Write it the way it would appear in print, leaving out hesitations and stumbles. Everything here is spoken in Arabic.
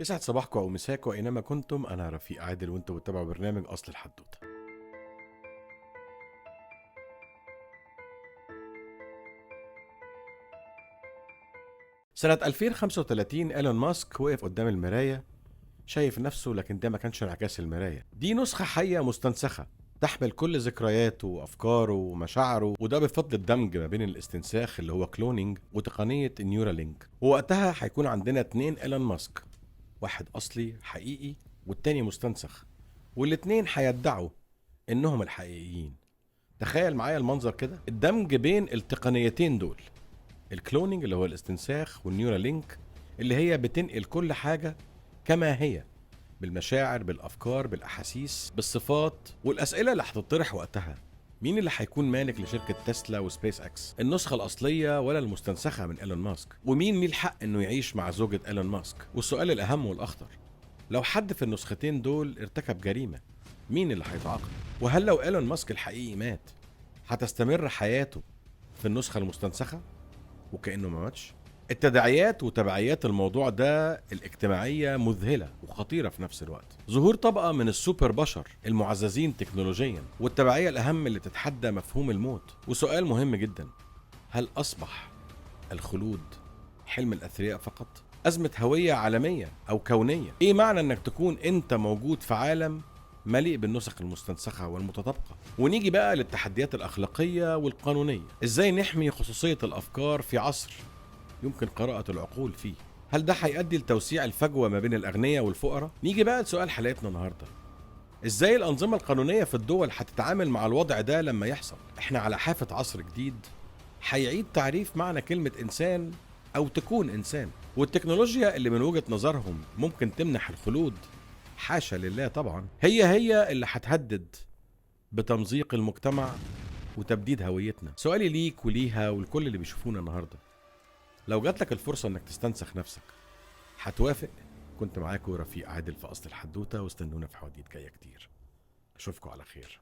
يسعد صباحكم او مساكم اينما كنتم. انا رفيق عادل وانتم بتتابعوا برنامج اصل الحدوته. سنة 2035 ايلون ماسك وقف قدام المراية شايف نفسه، لكن ده ما كانش انعكاس المراية، دي نسخة حية مستنسخة تحمل كل ذكرياته وافكاره ومشاعره، وده بفضل الدمج ما بين الاستنساخ اللي هو كلونينج وتقنية النيورالينك. ووقتها هيكون عندنا اتنين ايلون ماسك، واحد اصلي حقيقي والتاني مستنسخ، والاتنين هيدعوا انهم الحقيقيين. تخيل معايا المنظر كده، الدمج بين التقنيتين دول، الكلونينج اللي هو الاستنساخ والنيورالينك اللي هي بتنقل كل حاجة كما هي، بالمشاعر بالافكار بالاحاسيس بالصفات. والاسئله اللي هتطرح وقتها، مين اللي هيكون مالك لشركه تسلا وسبيس اكس، النسخه الاصليه ولا المستنسخه من ايلون ماسك؟ ومين ليه الحق انه يعيش مع زوجة ايلون ماسك؟ والسؤال الاهم والاخطر، لو حد في النسختين دول ارتكب جريمه، مين اللي هيتعاقب؟ وهل لو ايلون ماسك الحقيقي مات هتستمر حياته في النسخه المستنسخه وكأنه ما ماتش؟ التداعيات وتبعيات الموضوع ده الاجتماعية مذهلة وخطيرة في نفس الوقت. ظهور طبقة من السوبر بشر المعززين تكنولوجيا، والتبعية الأهم اللي تتحدى مفهوم الموت. وسؤال مهم جدا، هل أصبح الخلود حلم الأثرياء فقط؟ أزمة هوية عالمية أو كونية؟ إيه معنى أنك تكون أنت موجود في عالم مليء بالنسخ المستنسخة والمتطابقة؟ ونيجي بقى للتحديات الأخلاقية والقانونية. إزاي نحمي خصوصية الأفكار في عصر يمكن قراءة العقول فيه؟ هل ده هيؤدي لتوسيع الفجوة ما بين الأغنياء والفقراء؟ نيجي بقى لسؤال حلقتنا النهاردة، إزاي الأنظمة القانونية في الدول هتتعامل مع الوضع ده لما يحصل؟ إحنا على حافة عصر جديد هيعيد تعريف معنى كلمة إنسان أو تكون إنسان، والتكنولوجيا اللي من وجهة نظرهم ممكن تمنح الخلود، حاشا لله طبعا، هي اللي هتهدد بتمزيق المجتمع وتبديد هويتنا. سؤالي ليك وليها ولكل اللي بيشوفونا النهارده، لو جاتلك الفرصة انك تستنسخ نفسك هتوافق؟ كنت معاكم رفيق عادل في اصل الحدوتة، واستنونا في حواديت جاية كتير. اشوفكم على خير.